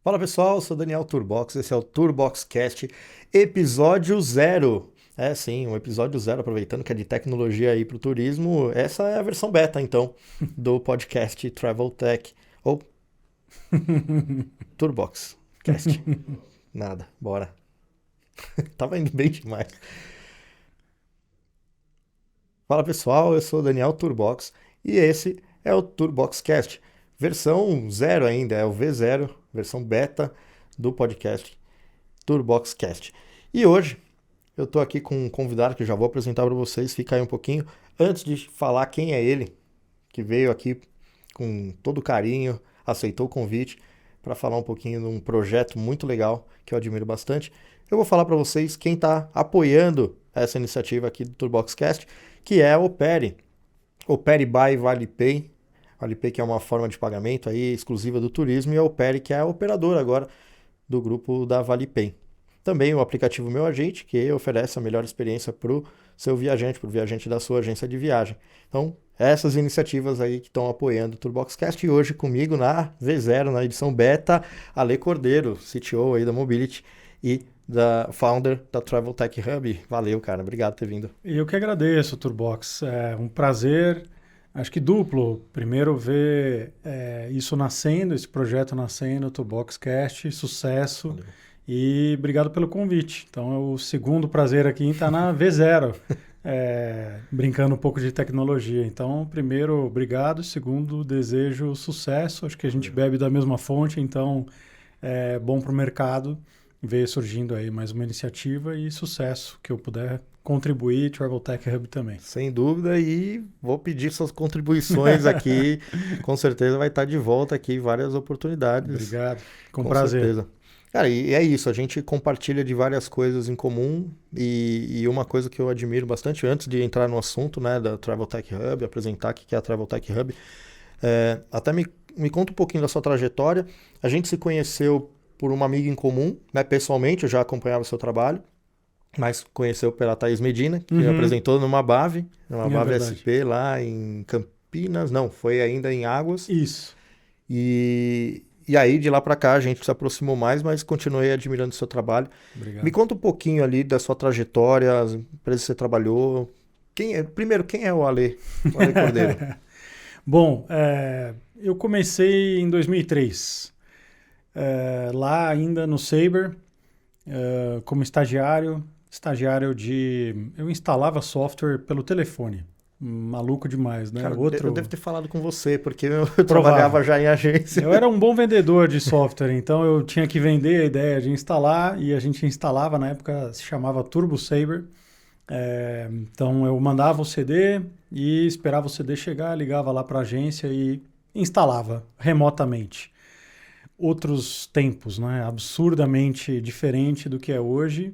Fala pessoal, eu sou Daniel Turbox, esse é o TurboxCast, episódio 0. É sim, um episódio 0, aproveitando que é de tecnologia aí para o turismo. Essa é a versão beta, então, do podcast Travel Tech, ou TurboxCast. Nada, bora. Tava indo bem demais. Fala pessoal, eu sou o Daniel Turbox e esse é o TurboxCast, versão 0 ainda, é o V0, versão beta do podcast TurboxCast. E hoje eu tô aqui com um convidado que eu já vou apresentar para vocês, fica aí um pouquinho, antes de falar quem é ele, que veio aqui com todo carinho, aceitou o convite para falar um pouquinho de um projeto muito legal que eu admiro bastante. Eu vou falar para vocês quem está apoiando essa iniciativa aqui do TurboxCast, que é a Operi. Operi by ValiPay. ValiPay que é uma forma de pagamento aí exclusiva do turismo, e a Operi que é a operadora agora do grupo da ValiPay. Também o aplicativo Meu Agente, que oferece a melhor experiência para o seu viajante, para o viajante da sua agência de viagem. Então, essas iniciativas aí que estão apoiando o TurboxCast, e hoje comigo na V0, na edição beta, Ale Cordeiro, CTO aí da Mobility e da founder da Travel Tech Hub. Valeu, cara. Obrigado por ter vindo. Eu que agradeço, Turbox. É um prazer, acho que duplo. Primeiro ver isso nascendo, esse projeto nascendo, TurboxCast, sucesso. Valeu. E obrigado pelo convite. Então, é o segundo prazer aqui em estar na V0, brincando um pouco de tecnologia. Então, primeiro, obrigado. Segundo, desejo sucesso. Acho que a gente bebe da mesma fonte, então é bom para o mercado ver surgindo aí mais uma iniciativa e sucesso que eu puder contribuir, Travel Tech Hub também. Sem dúvida, e vou pedir suas contribuições aqui. Com certeza vai estar de volta aqui várias oportunidades. Obrigado, com prazer. certeza. Cara, e é isso, a gente compartilha de várias coisas em comum, e uma coisa que eu admiro bastante, antes de entrar no assunto, né, da Travel Tech Hub, apresentar o que é a Travel Tech Hub, até me conta um pouquinho da sua trajetória. A gente se conheceu por uma amiga em comum, né, pessoalmente, eu já acompanhava o seu trabalho, mas conheceu pela Thaís Medina, que apresentou numa BAV verdade. SP lá em Campinas, não, foi ainda em Águas. Isso. E aí, de lá para cá, a gente se aproximou mais, mas continuei admirando o seu trabalho. Obrigado. Me conta um pouquinho ali da sua trajetória, as empresas que você trabalhou. Primeiro, quem é o Ale Cordeiro? Bom, eu comecei em 2003, lá ainda no Sabre, como estagiário eu instalava software pelo telefone. Maluco demais, né? Cara, eu devo ter falado com você, porque eu trabalhava já em agência. Eu era um bom vendedor de software, então eu tinha que vender a ideia de instalar, e a gente instalava, na época se chamava Turbo Sabre. Então eu mandava o CD e esperava o CD chegar, ligava lá para a agência e instalava remotamente. Outros tempos, né? Absurdamente diferente do que é hoje.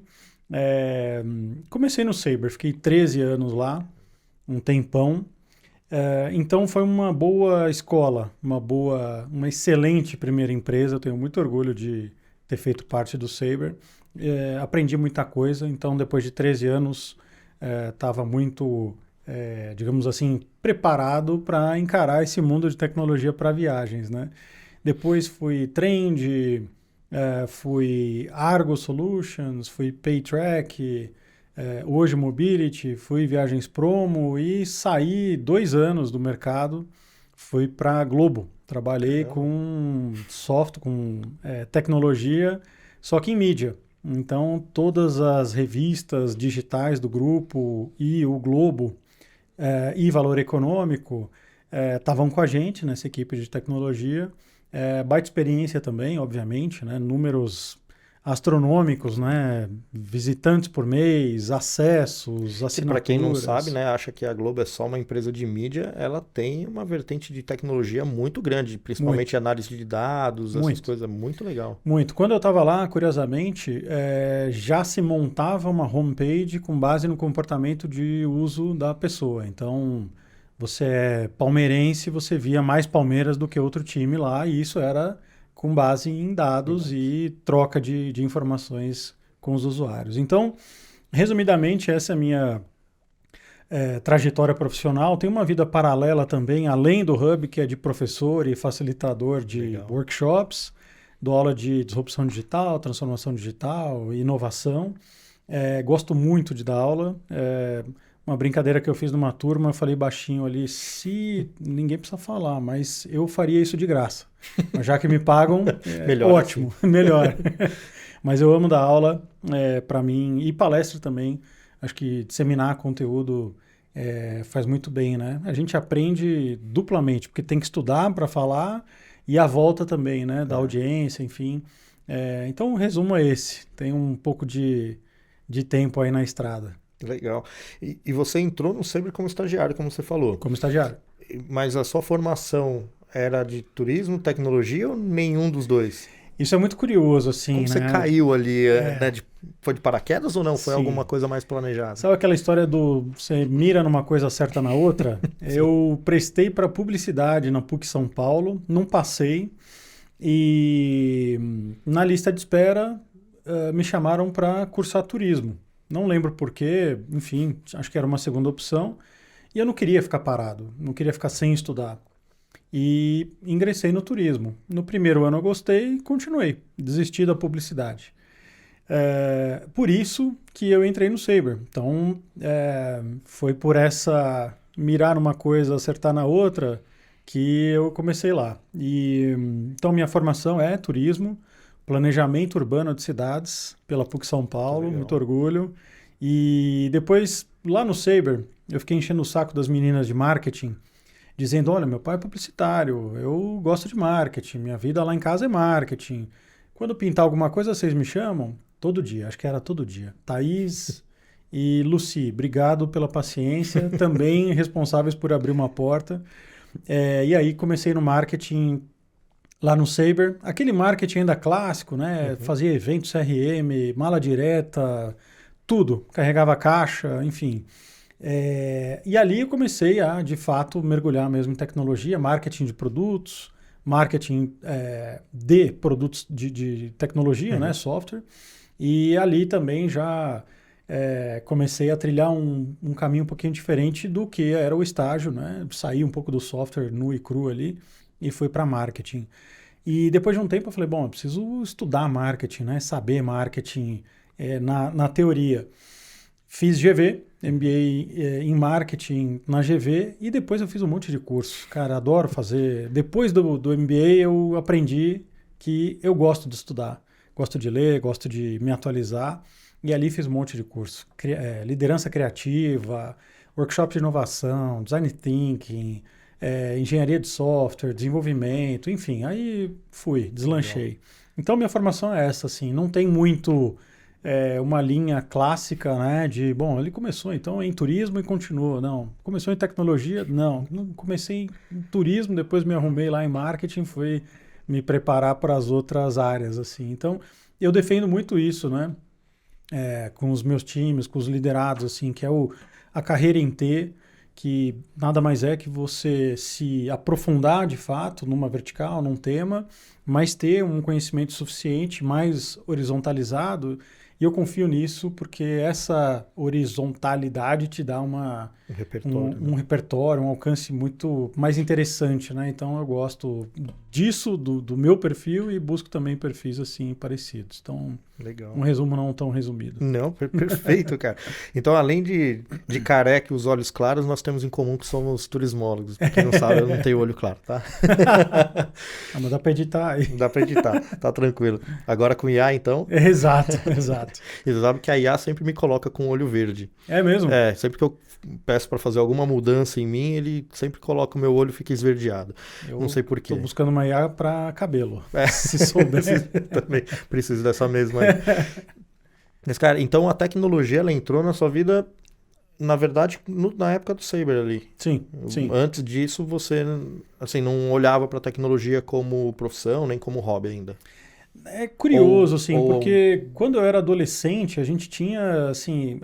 Comecei no Sabre, fiquei 13 anos lá, um tempão. Então foi uma boa escola, uma excelente primeira empresa. Eu tenho muito orgulho de ter feito parte do Sabre. Aprendi muita coisa, então depois de 13 anos estava muito, digamos assim, preparado para encarar esse mundo de tecnologia para viagens, né? Depois fui Trend, fui Argo Solutions, fui Paytrack, hoje Mobility, fui Viagens Promo e saí 2 anos do mercado, fui para a Globo. Trabalhei com software, com tecnologia, só que em mídia. Então, todas as revistas digitais do grupo e o Globo e Valor Econômico estavam com a gente nessa equipe de tecnologia. Baita experiência também, obviamente, né? Números astronômicos, né? Visitantes por mês, acessos, assinaturas. Para quem não sabe, né, acha que a Globo é só uma empresa de mídia, ela tem uma vertente de tecnologia muito grande, principalmente análise de dados, essas coisas, muito legal. Muito. Quando eu estava lá, curiosamente, já se montava uma homepage com base no comportamento de uso da pessoa. Então, você é palmeirense, você via mais Palmeiras do que outro time lá, e isso era com base em dados e troca de informações com os usuários. Então, resumidamente, essa é a minha trajetória profissional. Tenho uma vida paralela também, além do Hub, que é de professor e facilitador de workshops. dou aula de disrupção digital, transformação digital, inovação. Gosto muito de dar aula. Uma brincadeira que eu fiz numa turma, eu falei baixinho ali, se ninguém precisa falar, mas eu faria isso de graça. Mas já que me pagam, Melhor ótimo, assim. melhor. Mas eu amo dar aula, para mim, e palestra também. Acho que disseminar conteúdo faz muito bem, né? A gente aprende duplamente, porque tem que estudar para falar e a volta também, né? Da audiência, enfim. Então o resumo é esse. Tem um pouco de tempo aí na estrada. Legal. E você entrou no Sabre como estagiário, como você falou. Como estagiário. Mas a sua formação era de turismo, tecnologia ou nenhum dos dois? Isso é muito curioso, assim, Como você né? caiu ali, né? Foi de paraquedas ou não? Foi Sim. alguma coisa mais planejada? Sabe aquela história do você mira numa coisa, acerta na outra? Eu prestei para publicidade na PUC São Paulo, não passei, e na lista de espera me chamaram para cursar turismo. Não lembro por quê, enfim, acho que era uma segunda opção, e eu não queria ficar parado, não queria ficar sem estudar. E ingressei no turismo. No primeiro ano eu gostei e continuei, desisti da publicidade. Por isso que eu entrei no Sabre. Então, foi por essa mirar numa coisa, acertar na outra, que eu comecei lá. Então, minha formação é turismo, planejamento urbano de cidades, pela PUC São Paulo, muito orgulho. E depois, lá no Sabre, eu fiquei enchendo o saco das meninas de marketing, dizendo, olha, meu pai é publicitário, eu gosto de marketing, minha vida lá em casa é marketing. Quando pintar alguma coisa, vocês me chamam? Todo dia, acho que era todo dia. Thaís e Lucy, obrigado pela paciência, também responsáveis por abrir uma porta. E aí comecei no marketing lá no Sabre, aquele marketing ainda clássico, né? Uhum. Fazia eventos CRM, mala direta, tudo, carregava caixa, enfim. E ali eu comecei a, de fato, mergulhar mesmo em tecnologia, marketing de produtos, marketing de produtos de tecnologia, né, software. E ali também já comecei a trilhar um caminho um pouquinho diferente do que era o estágio, né? Saí um pouco do software nu e cru ali e fui para marketing. E depois de um tempo eu falei, bom, eu preciso estudar marketing, né? Saber marketing na teoria. Fiz GV, MBA em marketing na GV e depois eu fiz um monte de curso. Cara, adoro fazer. Depois do MBA eu aprendi que eu gosto de estudar. Gosto de ler, gosto de me atualizar. E ali fiz um monte de curso. Liderança criativa, workshop de inovação, design thinking, engenharia de software, desenvolvimento, enfim. Aí deslanchei. Legal. Então minha formação é essa, assim. Não tem muito... uma linha clássica, né, de, bom, ele começou então em turismo e continuou, não, começou em tecnologia, não comecei em turismo, depois me arrumei lá em marketing, fui me preparar para as outras áreas, assim, então eu defendo muito isso, né, com os meus times, com os liderados, assim, que é a carreira em T, que nada mais é que você se aprofundar de fato numa vertical, num tema, mas ter um conhecimento suficiente, mais horizontalizado. E eu confio nisso porque essa horizontalidade te dá um repertório, um alcance muito mais interessante, né? Então eu gosto disso, do meu perfil, e busco também perfis assim parecidos. Então, legal. Um resumo não tão resumido. Não, perfeito, cara. Então, além de careca e os olhos claros, nós temos em comum que somos turismólogos. Pra quem não sabe, eu não tenho olho claro, tá? Mas dá pra editar aí. Dá pra editar, tá tranquilo. Agora com IA, então... Exato. E você sabe que a IA sempre me coloca com o olho verde. É mesmo? Sempre que eu peço para fazer alguma mudança em mim, ele sempre coloca o meu olho e fica esverdeado. Eu não sei por quê. Tô buscando uma IA para cabelo, se souber. Também preciso dessa mesma aí. Mas, cara, então a tecnologia, ela entrou na sua vida, na verdade, na época do Sabre ali. Sim. Antes disso, você assim, não olhava para a tecnologia como profissão, nem como hobby ainda. É curioso, porque quando eu era adolescente, a gente tinha, assim...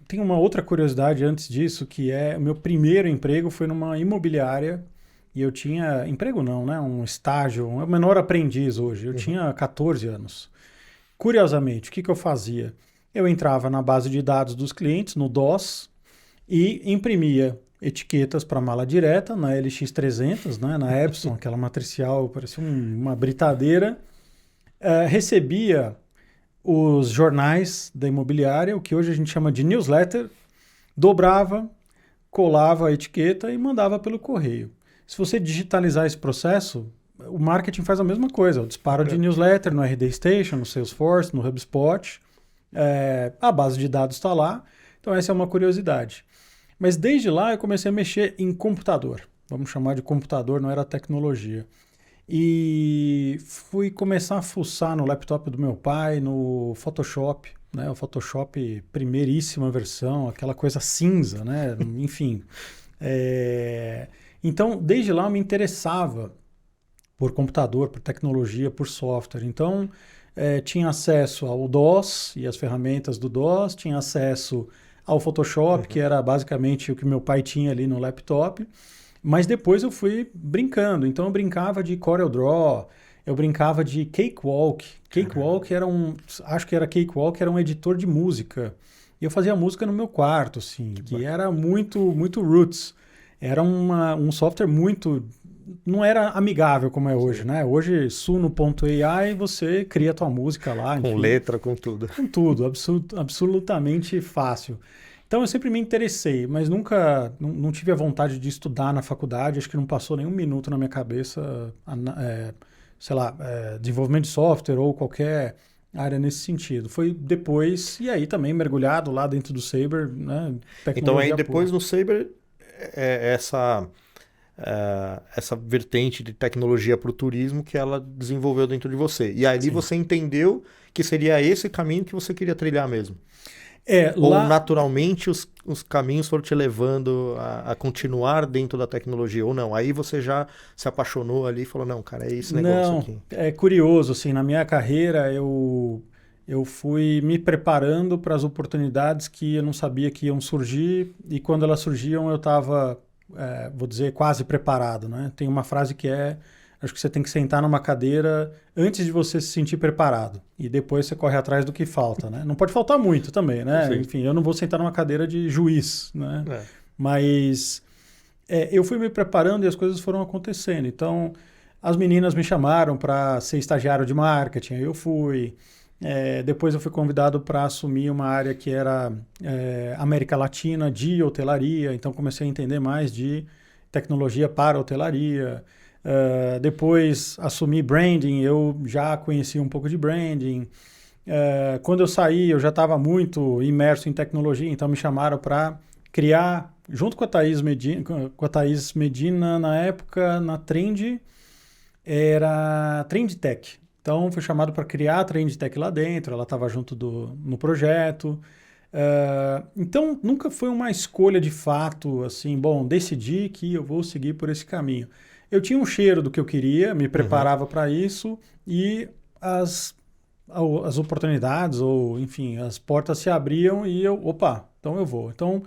Tem uma outra curiosidade antes disso, que o meu primeiro emprego foi numa imobiliária, e eu tinha... Emprego não, né? Um estágio, um menor aprendiz hoje. Eu tinha 14 anos. Curiosamente, o que eu fazia? Eu entrava na base de dados dos clientes, no DOS, e imprimia etiquetas para mala direta, na LX300, né? Na Epson, aquela matricial, parecia uma britadeira, recebia os jornais da imobiliária, o que hoje a gente chama de newsletter, dobrava, colava a etiqueta e mandava pelo correio. Se você digitalizar esse processo, o marketing faz a mesma coisa. O disparo de newsletter no RD Station, no Salesforce, no HubSpot. A base de dados está lá. Então essa é uma curiosidade. Mas desde lá eu comecei a mexer em computador. Vamos chamar de computador, não era tecnologia. E fui começar a fuçar no laptop do meu pai, no Photoshop, né? O Photoshop primeiríssima versão, aquela coisa cinza, né? Enfim. Então, desde lá eu me interessava por computador, por tecnologia, por software. Então, tinha acesso ao DOS e as ferramentas do DOS, tinha acesso ao Photoshop, que era basicamente o que meu pai tinha ali no laptop. Mas depois eu fui brincando. Então eu brincava de CorelDRAW, eu brincava de Cakewalk. Cakewalk era acho que era Cakewalk, era um editor de música. E eu fazia música no meu quarto, assim, que era muito, muito roots. Era um software muito... Não era amigável como é hoje, né? Hoje, Suno.ai, você cria a tua música lá. Com enfim, letra, com tudo. com tudo, absolutamente fácil. Então eu sempre me interessei, mas nunca, não tive a vontade de estudar na faculdade, acho que não passou nenhum minuto na minha cabeça, sei lá, desenvolvimento de software ou qualquer área nesse sentido. Foi depois, e aí também mergulhado lá dentro do Sabre, né? Então aí Tecnologia depois pura. no Sabre, essa vertente de tecnologia para o turismo que ela desenvolveu dentro de você. E ali Sim. você entendeu que seria esse caminho que você queria trilhar mesmo. Ou Lá, naturalmente os caminhos foram te levando a continuar dentro da tecnologia, ou não. Aí você já se apaixonou ali e falou, não, cara, é esse negócio não, aqui. é curioso, assim, na minha carreira eu fui me preparando para as oportunidades que eu não sabia que iam surgir e quando elas surgiam eu estava, vou dizer, quase preparado, né? Tem uma frase que acho que você tem que sentar numa cadeira antes de você se sentir preparado e depois você corre atrás do que falta, né? Não pode faltar muito também, né? Sim. Enfim, eu não vou sentar numa cadeira de juiz, né? É. Mas eu fui me preparando e as coisas foram acontecendo. Então, as meninas me chamaram para ser estagiário de marketing, aí eu fui. Depois eu fui convidado para assumir uma área que era América Latina de hotelaria, então comecei a entender mais de tecnologia para hotelaria. Depois assumi branding, eu já conhecia um pouco de branding. Quando eu saí, eu já estava muito imerso em tecnologia, então me chamaram para criar, junto com a Thaís Medina, na época, na Trend, era Trend Tech. Então, fui chamado para criar a Trend Tech lá dentro, ela estava junto no projeto. Então, nunca foi uma escolha de fato, assim, bom, decidi que eu vou seguir por esse caminho. Eu tinha um cheiro do que eu queria, me preparava para isso e as oportunidades, ou enfim, as portas se abriam e opa, então eu vou. Então,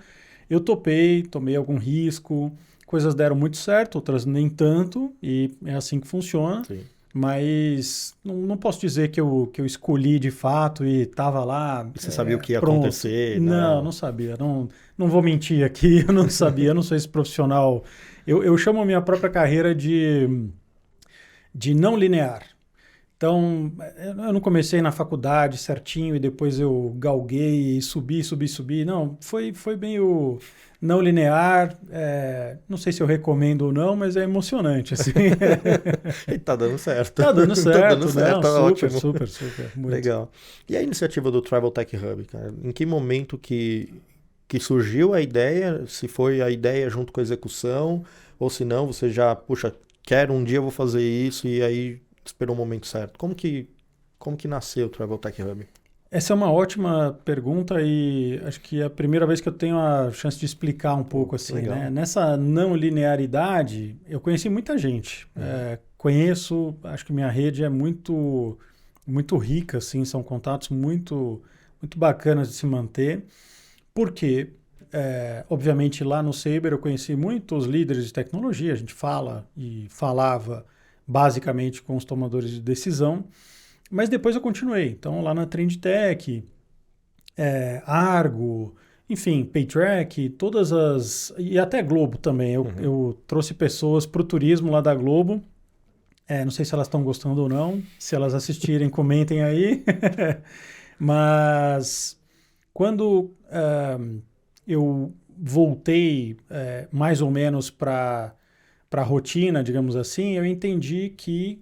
eu tomei algum risco, coisas deram muito certo, outras nem tanto, e é assim que funciona. Sim. Mas não posso dizer que eu escolhi de fato e estava lá. E você sabia o que ia pronto. acontecer? Não sabia. Não vou mentir aqui, eu não sabia, eu não sou esse profissional. Eu chamo a minha própria carreira de não linear. Então, eu não comecei na faculdade certinho e depois eu galguei e subi. Não, foi meio não linear. Não sei se eu recomendo ou não, mas é emocionante, assim. E tá dando certo. Tá dando certo, Tá dando certo, não, tá super, ótimo. super, muito. Legal. E a iniciativa do Travel Tech Hub, cara? Em que momento que surgiu a ideia? Se foi a ideia junto com a execução, ou se não, você já, puxa, quero um dia eu vou fazer isso e aí esperou o momento certo. Como que nasceu o Travel Tech Hub? Essa é uma ótima pergunta e acho que é a primeira vez que eu tenho a chance de explicar um pouco assim, legal. né? Nessa não linearidade, eu conheci muita gente. Conheço, acho que minha rede é muito, muito rica, assim, são contatos muito, muito bacanas de se manter. Porque, obviamente, lá no Sabre eu conheci muitos líderes de tecnologia, a gente fala e falava basicamente com os tomadores de decisão, mas depois eu continuei. Então, lá na Trend Tech, Argo, enfim, Paytrack, todas as... E até Globo também. Eu trouxe pessoas para o turismo lá da Globo Não sei se elas estão gostando ou não. Se elas assistirem, comentem aí. Mas quando eu voltei mais ou menos para a rotina, digamos assim, eu entendi que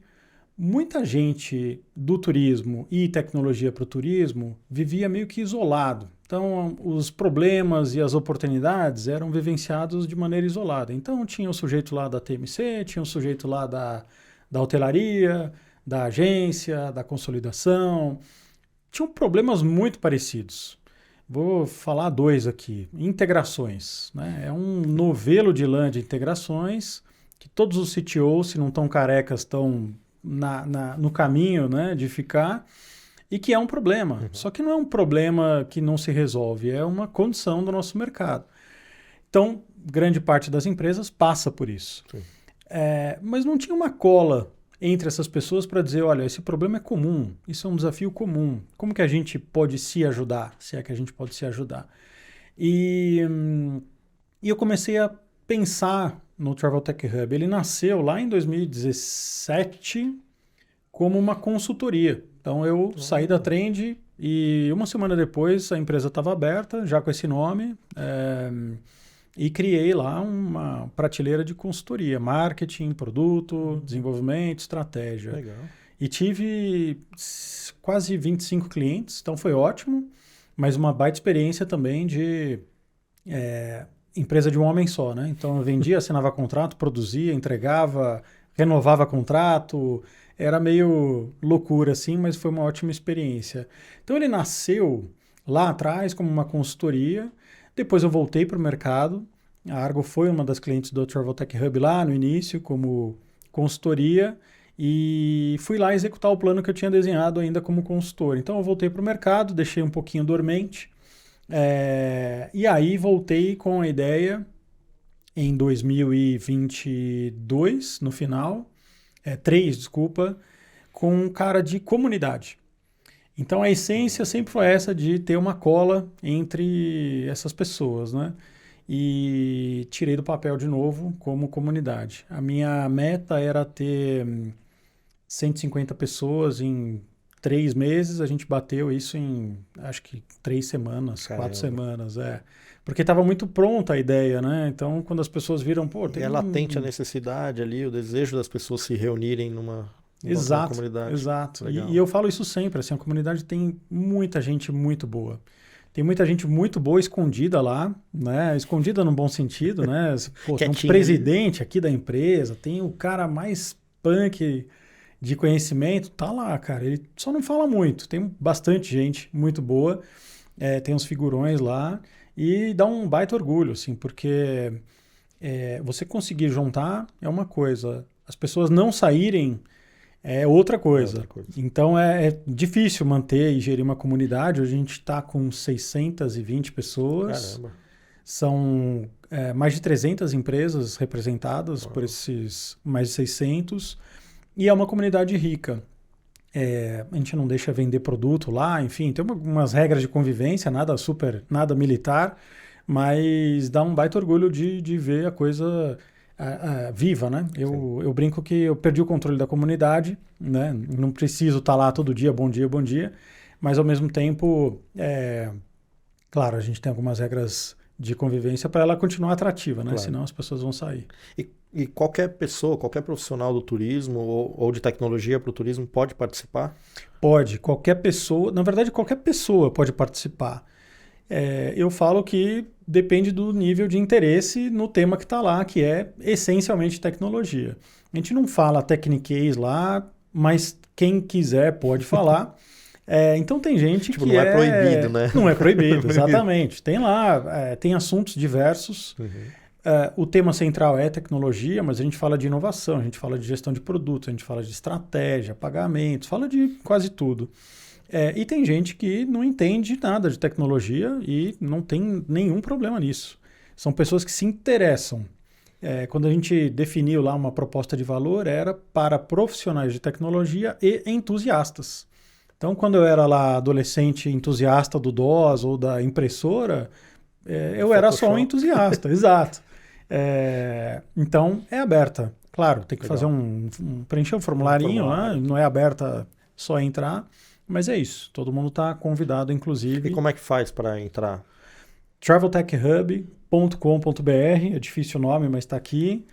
muita gente do turismo e tecnologia para o turismo vivia meio que isolado. Então, os problemas e as oportunidades eram vivenciados de maneira isolada. Então, tinha o sujeito lá da TMC, tinha o sujeito lá da hotelaria, da agência, da consolidação. Tinham problemas muito parecidos. Vou falar dois aqui. Integrações, né? É um novelo de lã de integrações que todos os CTOs, se não estão carecas, estão no caminho, né, de ficar, e que é um problema. Uhum. Só que não é um problema que não se resolve, é uma condição do nosso mercado. Então, grande parte das empresas passa por isso. Mas não tinha uma cola entre essas pessoas para dizer, olha, esse problema é comum, isso é um desafio comum. Como que a gente pode se ajudar, se é que a gente pode se ajudar? E eu comecei a pensar no Travel Tech Hub. Ele nasceu lá em 2017 como uma consultoria. Então eu saí da Trend e uma semana depois a empresa estava aberta, já com esse nome, e criei lá uma prateleira de consultoria, marketing, produto, desenvolvimento, estratégia. Legal. E tive quase 25 clientes, então foi ótimo, mas uma baita experiência também de empresa de um homem só, né? Então eu vendia, assinava contrato, produzia, entregava, renovava contrato, era meio loucura assim, mas foi uma ótima experiência. Então ele nasceu lá atrás como uma consultoria, depois eu voltei para o mercado, a Argo foi uma das clientes do Travel Tech Hub lá no início como consultoria e fui lá executar o plano que eu tinha desenhado ainda como consultor. Então eu voltei para o mercado, deixei um pouquinho dormente, e aí voltei com a ideia em 2022, no final, 3, desculpa, com um cara de comunidade. Então a essência sempre foi essa de ter uma cola entre essas pessoas, né? E tirei do papel de novo como comunidade. A minha meta era ter 150 pessoas em 3 meses, a gente bateu isso em, acho que 3 semanas, Caramba. 4 semanas, Porque estava muito pronta a ideia, né? Então, quando as pessoas viram, pô, tem latente a necessidade ali, o desejo das pessoas se reunirem numa comunidade. Exato. E eu falo isso sempre, assim, a comunidade tem muita gente muito boa. Tem muita gente muito boa escondida lá, né? Escondida no bom sentido, né? Pô, tem um presidente aqui da empresa, tem o cara mais punk de conhecimento, tá lá, cara. Ele só não fala muito. Tem bastante gente muito boa, tem uns figurões lá e dá um baita orgulho, assim, porque você conseguir juntar é uma coisa, as pessoas não saírem é outra coisa. Então é difícil manter e gerir uma comunidade. Hoje a gente está com 620 pessoas. Caramba. São mais de 300 empresas representadas por esses mais de 600. E é uma comunidade rica. A gente não deixa vender produto lá, enfim, tem umas regras de convivência, nada militar, mas dá um baita orgulho de ver a coisa viva, né? Eu brinco que eu perdi o controle da comunidade, né? Não preciso estar lá todo dia, bom dia, mas ao mesmo tempo, claro, a gente tem algumas regras de convivência para ela continuar atrativa, né? Claro. Senão as pessoas vão sair. E qualquer pessoa, qualquer profissional do turismo ou de tecnologia para o turismo pode participar? Pode, qualquer pessoa, na verdade qualquer pessoa pode participar. Eu falo que depende do nível de interesse no tema que está lá, que é essencialmente tecnologia. A gente não fala techniquez lá, mas quem quiser pode falar. Então tem gente que não é proibido, né? Não é proibido, exatamente. Tem lá, tem assuntos diversos. Uhum. O tema central é tecnologia, mas a gente fala de inovação, a gente fala de gestão de produtos, a gente fala de estratégia, pagamentos, fala de quase tudo. E tem gente que não entende nada de tecnologia e não tem nenhum problema nisso. São pessoas que se interessam. Quando a gente definiu lá uma proposta de valor, era para profissionais de tecnologia e entusiastas. Então, quando eu era lá adolescente entusiasta do DOS ou da impressora, eu era só um entusiasta, exato. Então, é aberta Claro, tem que Legal. fazer preencher um formularinho lá, não é aberta, só entrar, mas é isso. Todo mundo está convidado, inclusive. E como é que faz para entrar? traveltechhub.com.br, é difícil o nome, mas está aqui.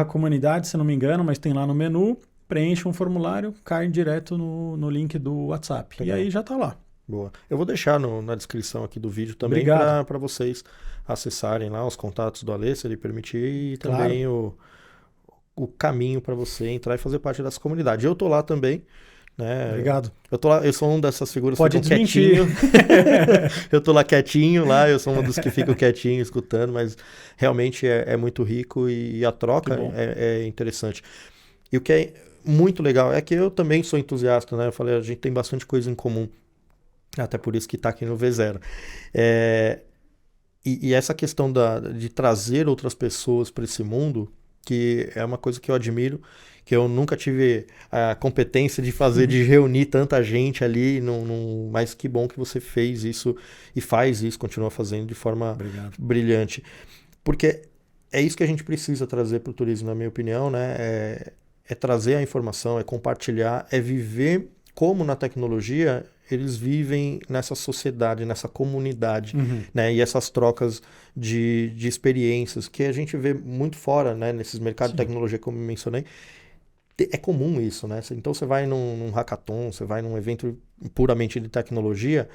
/comunidade, se não me engano, mas tem lá no menu. Preenche um formulário, cai direto no link do WhatsApp. Legal. E aí já está lá. Boa. Eu vou deixar na descrição aqui do vídeo também para vocês acessarem lá os contatos do Alê, se ele permitir, e também o caminho para você entrar e fazer parte dessa comunidade. Eu tô lá também, né? Obrigado. Eu sou uma dessas figuras que ficam quietinho. Eu tô lá quietinho lá, eu sou um dos que ficam quietinho escutando, mas realmente é muito rico e a troca é interessante. E o que é muito legal é que eu também sou entusiasta, né? Eu falei, a gente tem bastante coisa em comum. Até por isso que está aqui no V0. E essa questão de trazer outras pessoas para esse mundo, que é uma coisa que eu admiro, que eu nunca tive a competência de fazer, de reunir tanta gente ali, mas que bom que você fez isso e faz isso, continua fazendo de forma brilhante. Porque é isso que a gente precisa trazer para o turismo, na minha opinião, né? É trazer a informação, é compartilhar, é viver como na tecnologia eles vivem nessa sociedade, nessa comunidade, né? E essas trocas de experiências que a gente vê muito fora, né? Nesses mercados de tecnologia, como eu mencionei. É comum isso, né? Então você vai num hackathon, você vai num evento puramente de tecnologia,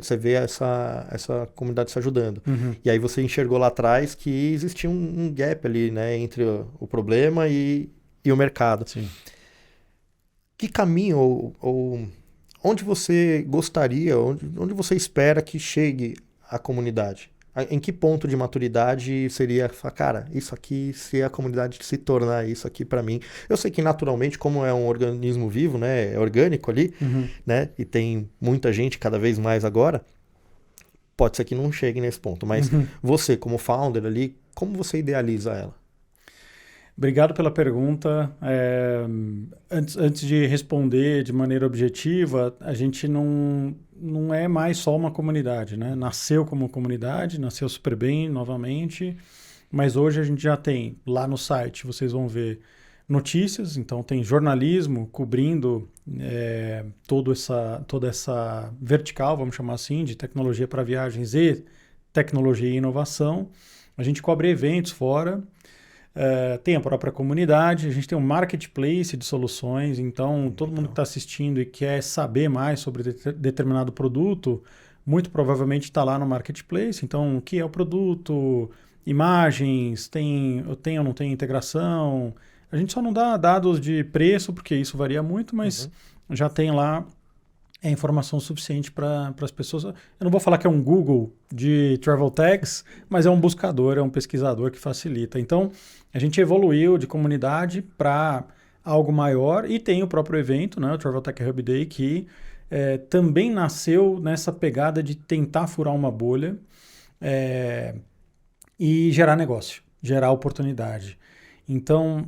você vê essa comunidade se ajudando. E aí você enxergou lá atrás que existia um gap ali, né? Entre o problema e o mercado. Sim. Que caminho ou onde você gostaria, onde você espera que chegue a comunidade? Em que ponto de maturidade seria, cara, isso aqui, se a comunidade se tornar isso aqui para mim? Eu sei que naturalmente, como é um organismo vivo, né, é orgânico ali, né, e tem muita gente cada vez mais agora, pode ser que não chegue nesse ponto. Mas você, como founder ali, como você idealiza ela? Obrigado pela pergunta. Antes de responder de maneira objetiva, a gente não é mais só uma comunidade, né? Nasceu como comunidade, nasceu super bem novamente, mas hoje a gente já tem lá no site, vocês vão ver notícias, então tem jornalismo cobrindo toda essa vertical, vamos chamar assim, de tecnologia para viagens e tecnologia e inovação. A gente cobre eventos fora. Tem a própria comunidade, a gente tem um marketplace de soluções, então todo mundo que está assistindo e quer saber mais sobre determinado produto, muito provavelmente está lá no marketplace. Então, o que é o produto, imagens, tem ou não tem integração. A gente só não dá dados de preço, porque isso varia muito, mas já tem lá informação suficiente para as pessoas. Eu não vou falar que é um Google de Travel Techs, mas é um buscador, é um pesquisador que facilita. Então, a gente evoluiu de comunidade para algo maior e tem o próprio evento, né, o Travel Tech Hub Day, que também nasceu nessa pegada de tentar furar uma bolha e gerar negócio, gerar oportunidade. Então,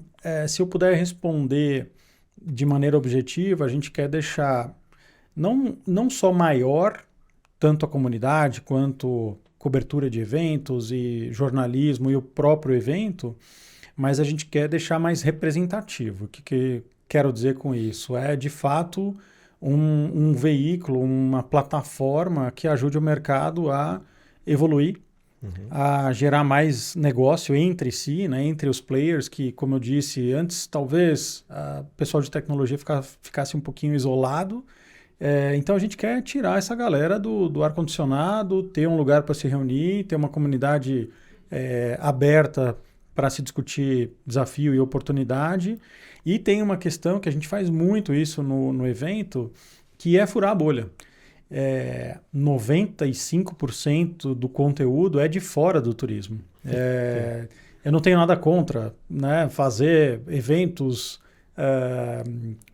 se eu puder responder de maneira objetiva, a gente quer deixar não só maior, tanto a comunidade quanto cobertura de eventos e jornalismo e o próprio evento, mas a gente quer deixar mais representativo. O que quero dizer com isso? É, de fato, um veículo, uma plataforma que ajude o mercado a evoluir, a gerar mais negócio entre si, né, entre os players, que, como eu disse antes, talvez o pessoal de tecnologia ficasse um pouquinho isolado. Então a gente quer tirar essa galera do ar-condicionado, ter um lugar para se reunir, ter uma comunidade aberta para se discutir desafio e oportunidade. E tem uma questão que a gente faz muito isso no evento, que é furar a bolha. 95% do conteúdo é de fora do turismo. Eu não tenho nada contra, né, fazer eventos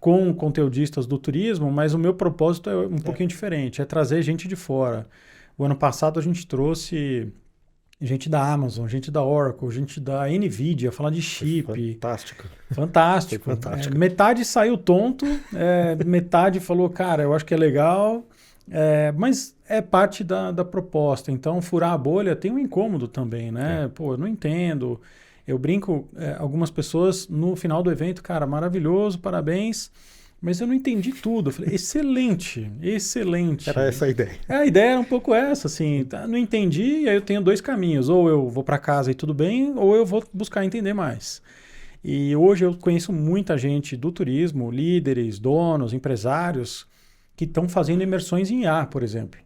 com conteudistas do turismo, mas o meu propósito é um pouquinho diferente, é trazer gente de fora. O ano passado a gente trouxe gente da Amazon, gente da Oracle, gente da NVIDIA, falar de chip. Fantástico. Metade saiu tonto, metade falou, cara, eu acho que é legal, mas é parte da proposta. Então, furar a bolha tem um incômodo também, né? Pô, eu não entendo. Eu brinco, algumas pessoas no final do evento, cara, maravilhoso, parabéns, mas eu não entendi tudo. Eu falei, excelente, excelente. Era essa a ideia. A ideia era um pouco essa, assim, não entendi, e aí eu tenho dois caminhos, ou eu vou para casa e tudo bem, ou eu vou buscar entender mais. E hoje eu conheço muita gente do turismo, líderes, donos, empresários, que estão fazendo imersões em IA, por exemplo,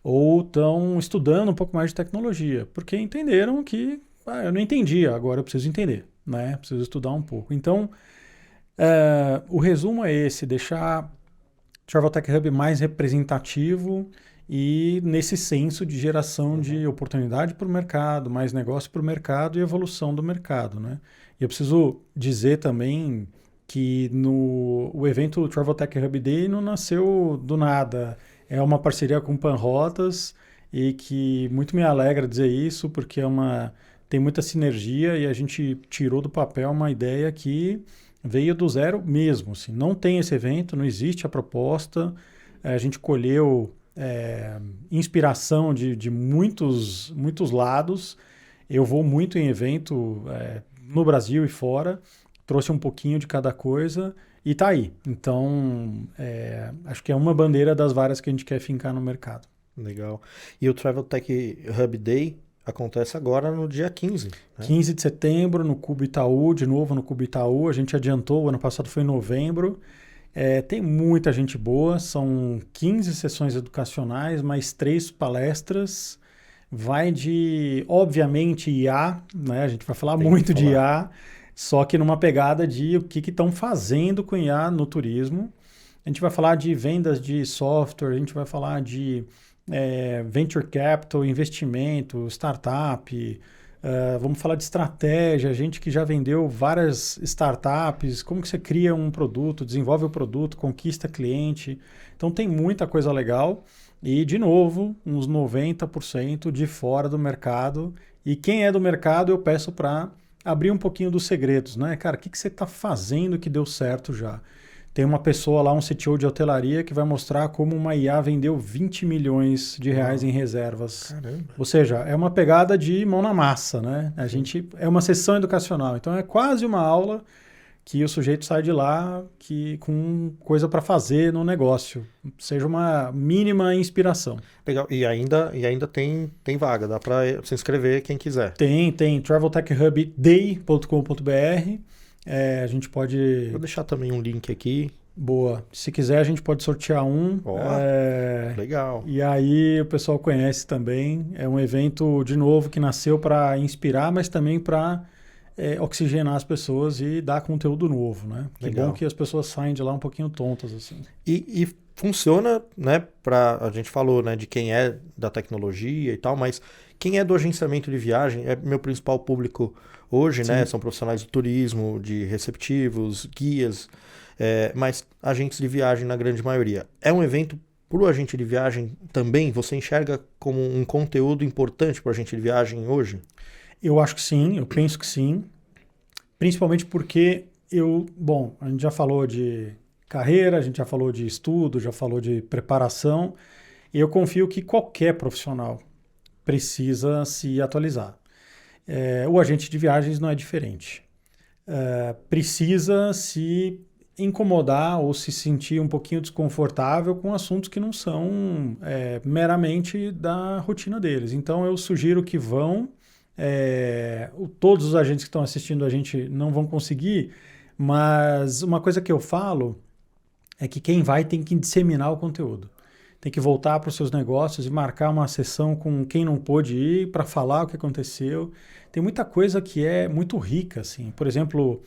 ou estão estudando um pouco mais de tecnologia, porque entenderam que eu não entendi, agora eu preciso entender, né? Preciso estudar um pouco. Então, o resumo é esse, deixar Travel Tech Hub mais representativo e nesse senso de geração de oportunidade para o mercado, mais negócio para o mercado e evolução do mercado, né? E eu preciso dizer também que o evento Travel Tech Hub Day não nasceu do nada. É uma parceria com o Panrotas e que muito me alegra dizer isso, porque tem muita sinergia e a gente tirou do papel uma ideia que veio do zero mesmo. Assim. Não tem esse evento, não existe a proposta. A gente colheu inspiração de muitos, muitos lados. Eu vou muito em evento no Brasil e fora, trouxe um pouquinho de cada coisa e tá aí. Então, acho que é uma bandeira das várias que a gente quer fincar no mercado. Legal. E o Travel Tech Hub Day acontece agora no dia 15. Né? 15 de setembro, no Cubo Itaú, de novo no Cubo Itaú. A gente adiantou, o ano passado foi em novembro. Tem muita gente boa, são 15 sessões educacionais, mais 3 palestras. Vai de, obviamente, IA, né? A gente vai falar muito de IA, só que numa pegada de o que estão fazendo com IA no turismo. A gente vai falar de vendas de software, a gente vai falar de venture capital, investimento, startup, vamos falar de estratégia, gente que já vendeu várias startups, como que você cria um produto, desenvolve o produto, conquista cliente. Então tem muita coisa legal. E, de novo, uns 90% de fora do mercado. E quem é do mercado, eu peço para abrir um pouquinho dos segredos, né? Cara, o que você está fazendo que deu certo já? Tem uma pessoa lá, um CTO de hotelaria, que vai mostrar como uma IA vendeu 20 milhões de reais em reservas. Caramba. Ou seja, é uma pegada de mão na massa, né? A gente, é uma sessão educacional. Então, é quase uma aula que o sujeito sai de lá com coisa para fazer no negócio. Seja uma mínima inspiração. Legal. E ainda tem vaga, dá para se inscrever quem quiser. Tem traveltechhubday.com.br. A gente pode... Vou deixar também um link aqui. Boa. Se quiser, a gente pode sortear um. Legal. E aí o pessoal conhece também. É um evento, de novo, que nasceu para inspirar, mas também para oxigenar as pessoas e dar conteúdo novo, né? Que Legal. bom que as pessoas saem de lá um pouquinho tontas, assim. E funciona, né, a gente falou, né, de quem é da tecnologia e tal, mas quem é do agenciamento de viagem é meu principal público hoje, né? São profissionais do turismo, de receptivos, guias, mas agentes de viagem na grande maioria. É um evento para o agente de viagem também? Você enxerga como um conteúdo importante para o agente de viagem hoje? Eu acho que sim, eu penso que sim. Principalmente porque a gente já falou de carreira, a gente já falou de estudo, já falou de preparação, e eu confio que qualquer profissional precisa se atualizar. O agente de viagens não é diferente. Precisa se incomodar ou se sentir um pouquinho desconfortável com assuntos que não são meramente da rotina deles. Então eu sugiro que todos os agentes que estão assistindo a gente não vão conseguir, mas uma coisa que eu falo é que quem vai tem que disseminar o conteúdo. Tem que voltar para os seus negócios e marcar uma sessão com quem não pôde ir para falar o que aconteceu. Tem muita coisa que é muito rica, assim. Por exemplo,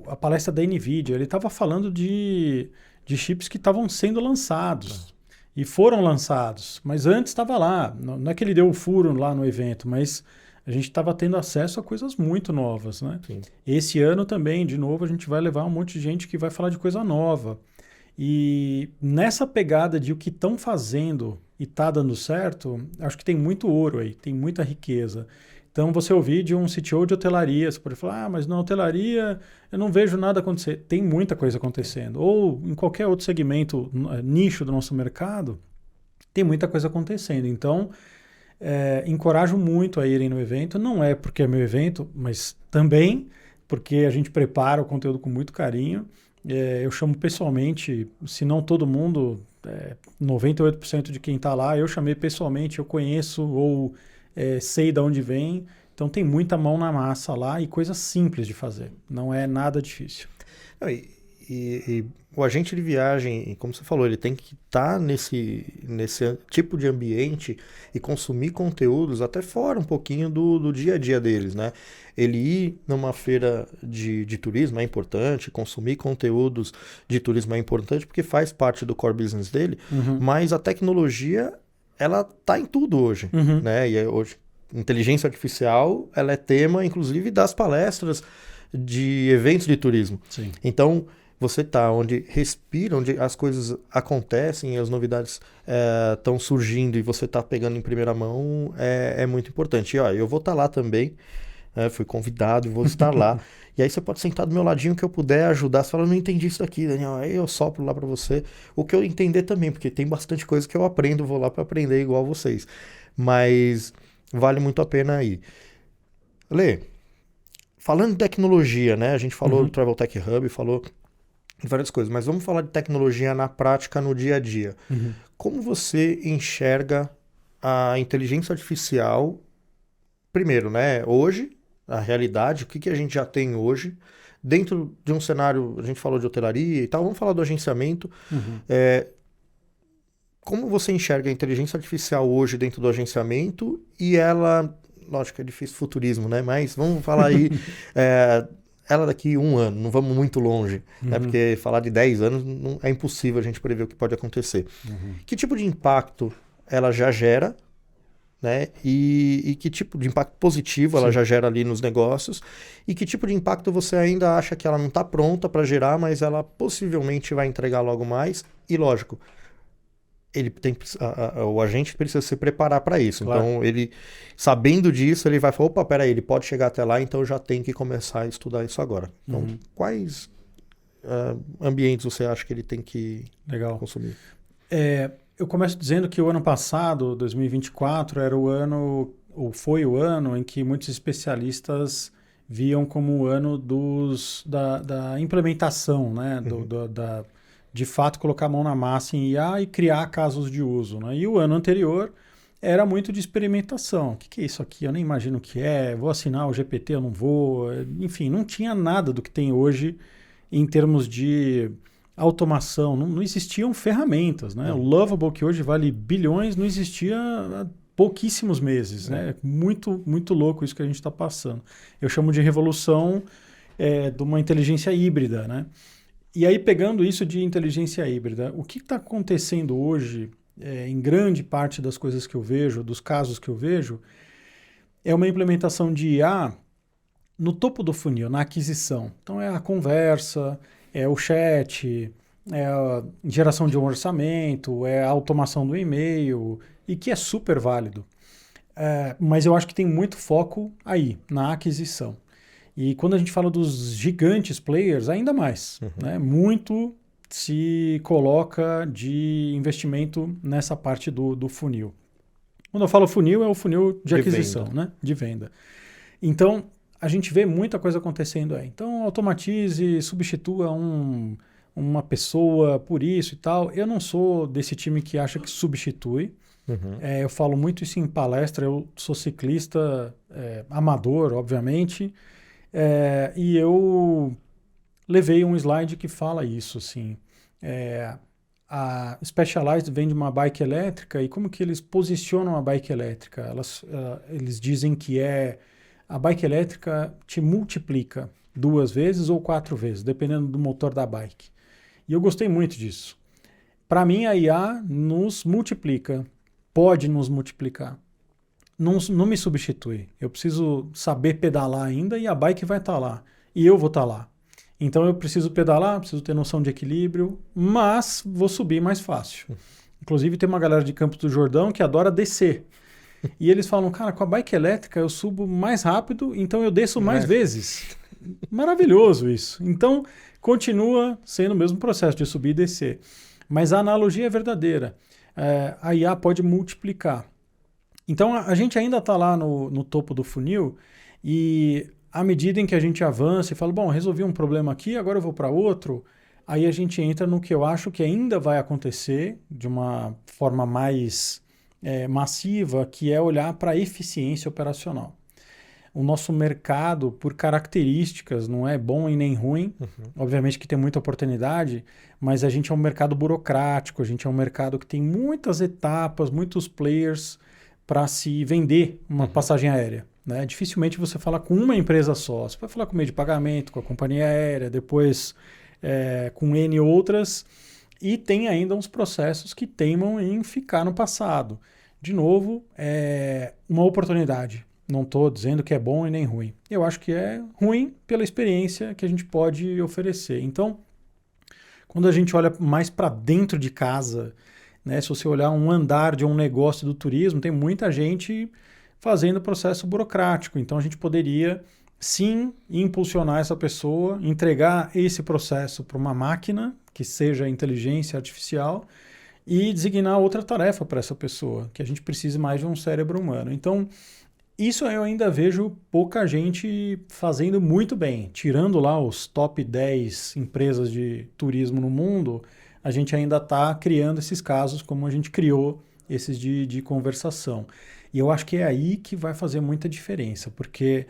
a palestra da NVIDIA, ele estava falando de chips que estavam sendo lançados. E foram lançados, mas antes estava lá. Não é que ele deu o furo lá no evento, mas a gente estava tendo acesso a coisas muito novas, né? Sim. Esse ano também, de novo, a gente vai levar um monte de gente que vai falar de coisa nova. E nessa pegada de o que estão fazendo e está dando certo, acho que tem muito ouro aí, tem muita riqueza. Então, você ouvir de um CTO de hotelaria, você pode falar, mas na hotelaria eu não vejo nada acontecer. Tem muita coisa acontecendo. Ou em qualquer outro segmento, nicho do nosso mercado, tem muita coisa acontecendo. Então, Encorajo muito a irem no evento. Não é porque é meu evento, mas também porque a gente prepara o conteúdo com muito carinho. Eu chamo pessoalmente, se não todo mundo, 98% de quem está lá, eu chamei pessoalmente, eu conheço ou sei de onde vem. Então tem muita mão na massa lá e coisa simples de fazer. Não é nada difícil. E o agente de viagem, como você falou, ele tem que estar nesse tipo de ambiente e consumir conteúdos até fora um pouquinho do dia a dia deles, né? Ele ir numa feira de turismo é importante, consumir conteúdos de turismo é importante porque faz parte do core business dele, mas a tecnologia, ela tá em tudo hoje, né? E hoje, inteligência artificial, ela é tema, inclusive, das palestras de eventos de turismo. Sim. Então, você está onde respira, onde as coisas acontecem, as novidades estão surgindo e você está pegando em primeira mão, é muito importante. E ó, eu vou estar lá também, fui convidado e vou estar lá. E aí você pode sentar do meu ladinho que eu puder ajudar. Você fala, não entendi isso aqui, Daniel. Aí eu sopro lá para você. O que eu entender também, porque tem bastante coisa que eu aprendo, vou lá para aprender igual vocês. Mas vale muito a pena aí. Lê, falando de tecnologia, né? A gente falou do Travel Tech Hub, falou de várias coisas, mas vamos falar de tecnologia na prática, no dia a dia. Como você enxerga a inteligência artificial, primeiro, né? Hoje, a realidade, o que a gente já tem hoje, dentro de um cenário, a gente falou de hotelaria e tal, vamos falar do agenciamento. Como você enxerga a inteligência artificial hoje dentro do agenciamento e ela, lógico que é difícil futurismo, né? Mas vamos falar aí, ela daqui 1 ano, não vamos muito longe, né? Porque falar de 10 anos é impossível a gente prever o que pode acontecer. Que tipo de impacto ela já gera, né? E que tipo de impacto positivo ela já gera ali nos negócios? E que tipo de impacto você ainda acha que ela não está pronta para gerar, mas ela possivelmente vai entregar logo mais? E lógico, o agente precisa se preparar para isso. Claro. Então, ele, sabendo disso, ele vai falar, opa, peraí, ele pode chegar até lá, então eu já tenho que começar a estudar isso agora. Então, quais ambientes você acha que ele tem que consumir? Eu começo dizendo que o ano passado, 2024, era o ano, ou foi o ano, em que muitos especialistas viam como o ano da implementação, né? De fato, colocar a mão na massa em IA e criar casos de uso, né? E o ano anterior era muito de experimentação. O que é isso aqui? Eu nem imagino o que é. Vou assinar o GPT, eu não vou. Enfim, não tinha nada do que tem hoje em termos de automação. Não existiam ferramentas, né? O Lovable, que hoje vale bilhões, não existia há pouquíssimos meses, né? Muito, muito louco isso que a gente está passando. Eu chamo de revolução de uma inteligência híbrida, né? E aí, pegando isso de inteligência híbrida, o que está acontecendo hoje, em grande parte das coisas que eu vejo, dos casos que eu vejo, é uma implementação de IA no topo do funil, na aquisição. Então, é a conversa, é o chat, é a geração de um orçamento, é a automação do e-mail, e que é super válido. Mas eu acho que tem muito foco aí, na aquisição. E quando a gente fala dos gigantes players, ainda mais. Né? Muito se coloca de investimento nessa parte do funil. Quando eu falo funil, é o funil de aquisição, né? De venda. Então, a gente vê muita coisa acontecendo aí. Então, automatize, substitua uma pessoa por isso e tal. Eu não sou desse time que acha que substitui. Eu falo muito isso em palestra. Eu sou ciclista amador, obviamente. E eu levei um slide que fala isso, assim. A Specialized vende uma bike elétrica e como que eles posicionam a bike elétrica? Eles dizem que a bike elétrica te multiplica 2 vezes ou 4 vezes, dependendo do motor da bike. E eu gostei muito disso. Para mim, a IA nos multiplica, pode nos multiplicar. Não me substitui. Eu preciso saber pedalar ainda e a bike vai estar lá. E eu vou estar lá. Então eu preciso pedalar, preciso ter noção de equilíbrio, mas vou subir mais fácil. Inclusive tem uma galera de Campos do Jordão que adora descer. E eles falam, cara, com a bike elétrica eu subo mais rápido, então eu desço mais vezes. Maravilhoso isso. Então continua sendo o mesmo processo de subir e descer. Mas a analogia é verdadeira. A IA pode multiplicar. Então a gente ainda está lá no topo do funil e à medida em que a gente avança e fala, bom, resolvi um problema aqui, agora eu vou para outro, aí a gente entra no que eu acho que ainda vai acontecer de uma forma mais massiva, que é olhar para a eficiência operacional. O nosso mercado, por características, não é bom e nem ruim. Obviamente que tem muita oportunidade, mas a gente é um mercado burocrático, a gente é um mercado que tem muitas etapas, muitos players para se vender uma passagem aérea. Né? Dificilmente você fala com uma empresa só. Você vai falar com o meio de pagamento, com a companhia aérea, depois com N outras, e tem ainda uns processos que teimam em ficar no passado. De novo, é uma oportunidade. Não estou dizendo que é bom e nem ruim. Eu acho que é ruim pela experiência que a gente pode oferecer. Então, quando a gente olha mais para dentro de casa, né, se você olhar um andar de um negócio do turismo, tem muita gente fazendo processo burocrático. Então, a gente poderia, sim, impulsionar essa pessoa, entregar esse processo para uma máquina, que seja inteligência artificial, e designar outra tarefa para essa pessoa, que a gente precise mais de um cérebro humano. Então, isso eu ainda vejo pouca gente fazendo muito bem. Tirando lá os top 10 empresas de turismo no mundo, a gente ainda está criando esses casos como a gente criou esses de conversação. E eu acho que é aí que vai fazer muita diferença, porque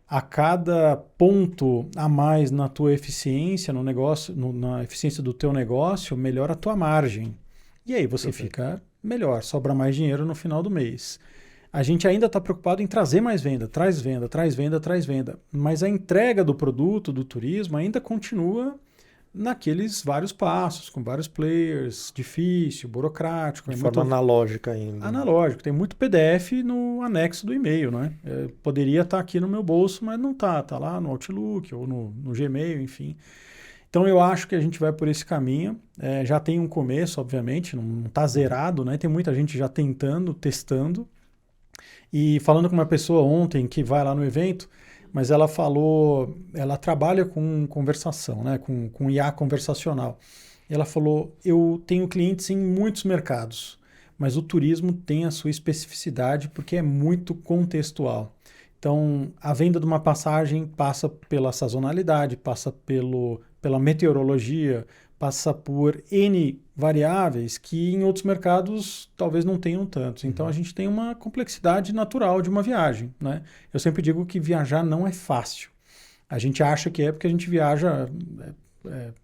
a cada ponto a mais na tua eficiência no negócio, na eficiência do teu negócio, melhora a tua margem. E aí você fica melhor, sobra mais dinheiro no final do mês. A gente ainda está preocupado em trazer mais venda, traz venda, traz venda, traz venda. Mas a entrega do produto, do turismo, ainda continua naqueles vários passos, com vários players, difícil, burocrático. De forma analógica ainda. Analógico. Tem muito PDF no anexo do e-mail, né? Poderia estar aqui no meu bolso, mas não está. Está lá no Outlook ou no Gmail, enfim. Então eu acho que a gente vai por esse caminho. Já tem um começo, obviamente, não está zerado, né? Tem muita gente já tentando, testando. E falando com uma pessoa ontem que vai lá no evento, mas ela falou, ela trabalha com conversação, né, com IA conversacional. Ela falou, eu tenho clientes em muitos mercados, mas o turismo tem a sua especificidade porque é muito contextual. Então, a venda de uma passagem passa pela sazonalidade, passa pela meteorologia, passa por N variáveis que em outros mercados talvez não tenham tantos. Então a gente tem uma complexidade natural de uma viagem, né? Eu sempre digo que viajar não é fácil. A gente acha que é porque a gente viaja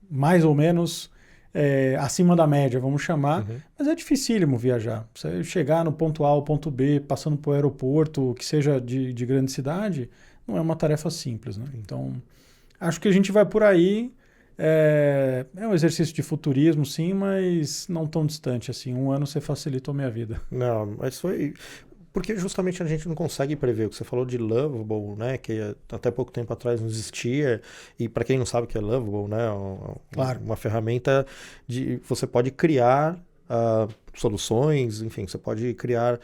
mais ou menos acima da média, vamos chamar, mas é dificílimo viajar. Você chegar no ponto A ao ponto B, passando por aeroporto, que seja de grande cidade, não é uma tarefa simples, né? Então, acho que a gente vai por aí. É um exercício de futurismo, sim, mas não tão distante assim. Um ano você facilitou minha vida. Não, mas foi... Porque justamente a gente não consegue prever. O que você falou de Lovable, né? Que até pouco tempo atrás não existia. E para quem não sabe o que é Lovable, né? Claro. Uma ferramenta de... Você pode criar soluções, enfim, você pode criar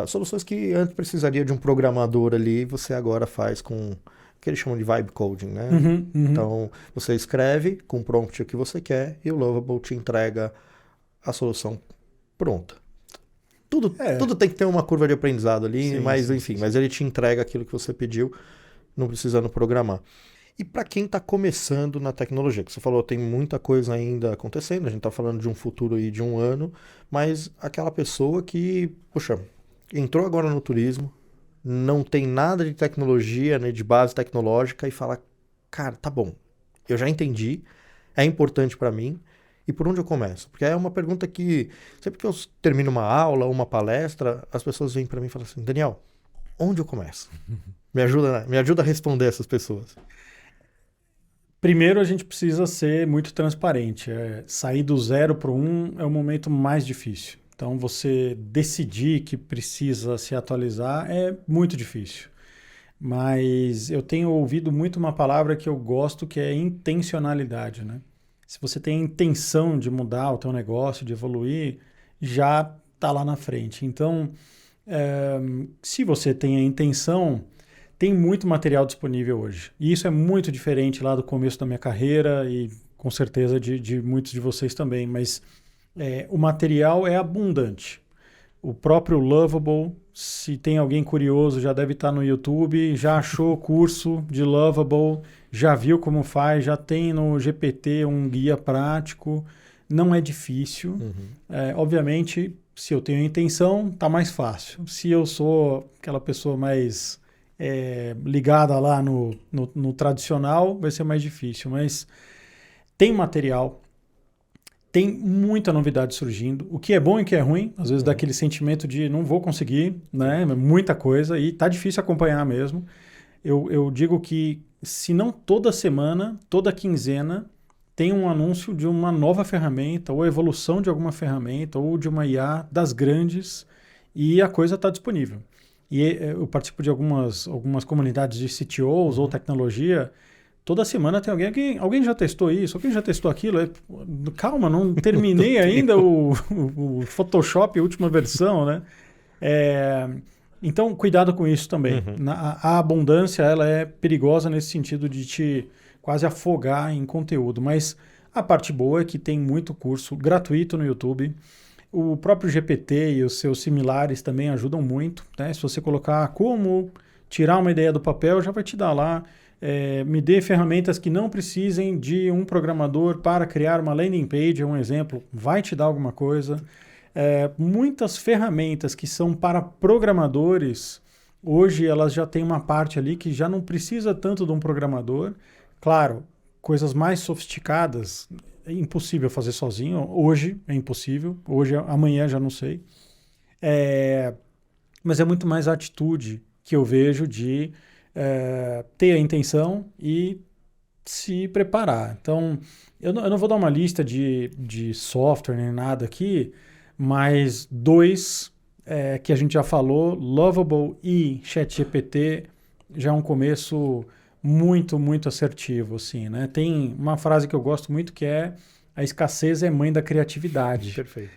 soluções que antes precisaria de um programador ali, você agora faz com... que eles chamam de vibe coding, né? Então, você escreve com o prompt o que você quer e o Lovable te entrega a solução pronta. Tudo tem que ter uma curva de aprendizado ali, Sim, mas sim, enfim, sim. mas ele te entrega aquilo que você pediu, não precisando programar. E para quem está começando na tecnologia, que você falou, tem muita coisa ainda acontecendo, a gente está falando de um futuro aí de um ano, mas aquela pessoa que, poxa, entrou agora no turismo, não tem nada de tecnologia, né, de base tecnológica e fala, cara, tá bom, eu já entendi, é importante para mim, e por onde eu começo? Porque é uma pergunta que, sempre que eu termino uma aula, uma palestra, as pessoas vêm para mim e falam assim, Daniel, onde eu começo? Me ajuda a responder essas pessoas. Primeiro, a gente precisa ser muito transparente. Sair do 0 para o 1 é o momento mais difícil. Então, você decidir que precisa se atualizar é muito difícil. Mas eu tenho ouvido muito uma palavra que eu gosto, que é intencionalidade, né? Se você tem a intenção de mudar o teu negócio, de evoluir, já está lá na frente. Então, se você tem a intenção, tem muito material disponível hoje. E isso é muito diferente lá do começo da minha carreira e com certeza de muitos de vocês também, mas o material é abundante. O próprio Lovable, se tem alguém curioso, já deve estar no YouTube, já achou o curso de Lovable, já viu como faz, já tem no GPT um guia prático. Não é difícil. Obviamente, se eu tenho intenção, tá mais fácil. Se eu sou aquela pessoa mais ligada lá no tradicional, vai ser mais difícil. Mas tem material, tem muita novidade surgindo. O que é bom e o que é ruim, às vezes dá aquele sentimento de não vou conseguir, né? Muita coisa, e tá difícil acompanhar mesmo. Eu digo que, se não toda semana, toda quinzena, tem um anúncio de uma nova ferramenta, ou a evolução de alguma ferramenta, ou de uma IA das grandes, e a coisa está disponível. E eu participo de algumas comunidades de CTOs ou tecnologia. Toda semana tem alguém já testou isso, alguém já testou aquilo. Calma, não terminei ainda o Photoshop, a última versão, né? Então, cuidado com isso também. A abundância, ela é perigosa nesse sentido de te quase afogar em conteúdo. Mas a parte boa é que tem muito curso gratuito no YouTube. O próprio GPT e os seus similares também ajudam muito, né? Se você colocar como tirar uma ideia do papel, já vai te dar lá. Me dê ferramentas que não precisem de um programador para criar uma landing page, é um exemplo, vai te dar alguma coisa. Muitas ferramentas que são para programadores, hoje elas já têm uma parte ali que já não precisa tanto de um programador. Claro, coisas mais sofisticadas é impossível fazer sozinho, hoje é impossível, amanhã já não sei. Mas é muito mais a atitude que eu vejo de ter a intenção e se preparar. Então, eu não vou dar uma lista de software nem nada aqui, mas dois que a gente já falou, Lovable e ChatGPT, já é um começo muito, muito assertivo, assim, né? Tem uma frase que eu gosto muito que é: a escassez é mãe da criatividade. Perfeito.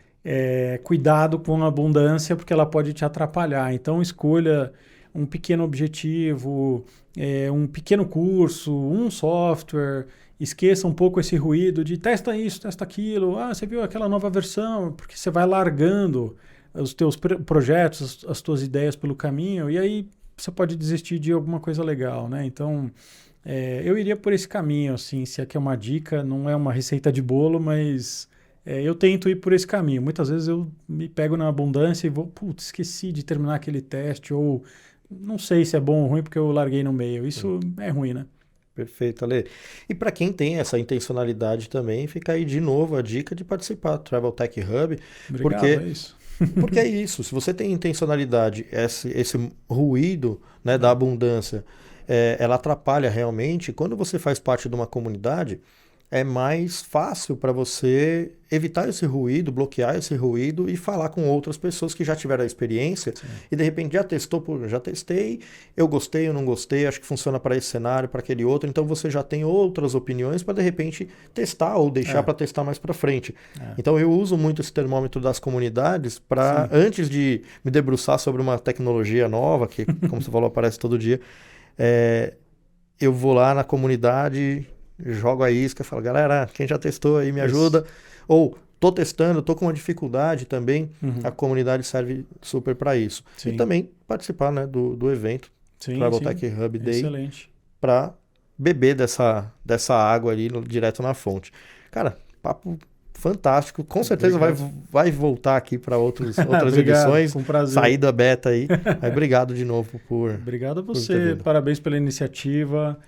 Cuidado com a abundância, porque ela pode te atrapalhar. Então, escolha um pequeno objetivo, um pequeno curso, um software. Esqueça um pouco esse ruído de testa isso, testa aquilo. Você viu aquela nova versão? Porque você vai largando os teus projetos, as tuas ideias pelo caminho, e aí você pode desistir de alguma coisa legal, né? Então, eu iria por esse caminho, assim, se aqui é uma dica, não é uma receita de bolo, mas eu tento ir por esse caminho. Muitas vezes eu me pego na abundância e vou, putz, esqueci de terminar aquele teste, ou não sei se é bom ou ruim porque eu larguei no meio. Isso é ruim, né? Perfeito, Ale. E para quem tem essa intencionalidade também, fica aí de novo a dica de participar do Travel Tech Hub. Obrigado, é isso. Porque é isso, se você tem intencionalidade, esse ruído, né, da abundância, ela atrapalha realmente. Quando você faz parte de uma comunidade, é mais fácil para você evitar esse ruído, bloquear esse ruído e falar com outras pessoas que já tiveram a experiência. Sim. E de repente já testei, eu gostei, eu não gostei, acho que funciona para esse cenário, para aquele outro. Então você já tem outras opiniões para de repente testar ou deixar para testar mais para frente. Então eu uso muito esse termômetro das comunidades para, antes de me debruçar sobre uma tecnologia nova, que como você falou, aparece todo dia, eu vou lá na comunidade, jogo a isca, falo, galera, quem já testou aí me ajuda. Ou, tô testando, tô com uma dificuldade também, a comunidade serve super para isso. Sim. E também participar, né, do evento, Travel Tech Hub Day, para beber dessa água ali direto na fonte. Cara, papo fantástico, com certeza vai voltar aqui para outras edições, com prazer. Saída beta aí. Aí, obrigado de novo por... Obrigado a você, parabéns pela iniciativa.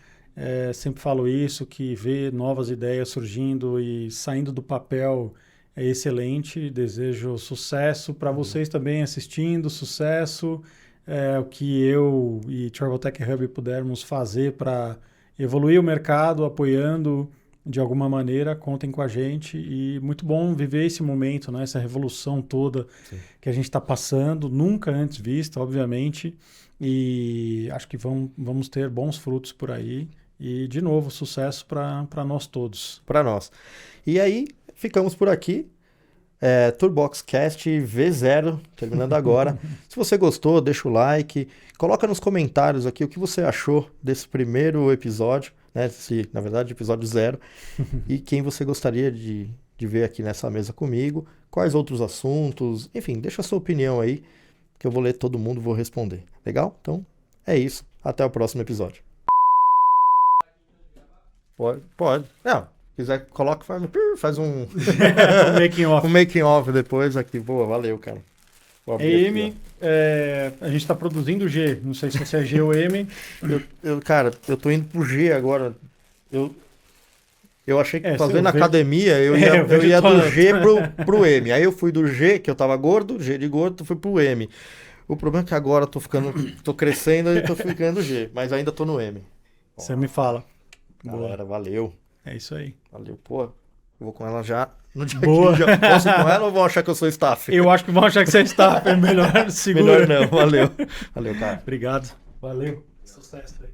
Sempre falo isso, que ver novas ideias surgindo e saindo do papel é excelente. Desejo sucesso para vocês também assistindo, sucesso. O que eu e Travel Tech Hub pudermos fazer para evoluir o mercado, apoiando de alguma maneira, contem com a gente. E muito bom viver esse momento, né? Essa revolução toda que a gente está passando, nunca antes vista, obviamente. E acho que vamos ter bons frutos por aí. E, de novo, sucesso para nós todos. Para nós. E aí, ficamos por aqui. Turboxcast V0, terminando agora. Se você gostou, deixa o like. Coloca nos comentários aqui o que você achou desse primeiro episódio, né? Na verdade, episódio 0. E quem você gostaria de de ver aqui nessa mesa comigo, quais outros assuntos, enfim, deixa a sua opinião aí, que eu vou ler todo mundo, vou responder. Legal? Então, é isso. Até o próximo episódio. Pode. Não, se quiser, coloca, faz um Making off. um making off depois aqui. Boa, valeu, cara. Vou abrir aqui, M, a gente está produzindo G. Não sei se você é G ou M. Cara, eu tô indo pro G agora. Eu achei que fazendo eu vejo- academia eu eu vejo ia do tua- G pro M. Aí eu fui do G, que eu tava gordo, G de gordo, fui pro M. O problema é que agora eu tô crescendo e tô ficando G, mas ainda tô no M. Você me fala. Galera, valeu. É isso aí. Valeu, pô. Eu vou com ela já no dia Boa. 15. Posso ir com ela ou vão achar que eu sou staff? Eu acho que vão achar que você é staff. É melhor segura. Melhor não, valeu. Valeu, cara. Obrigado. Valeu. Sucesso aí.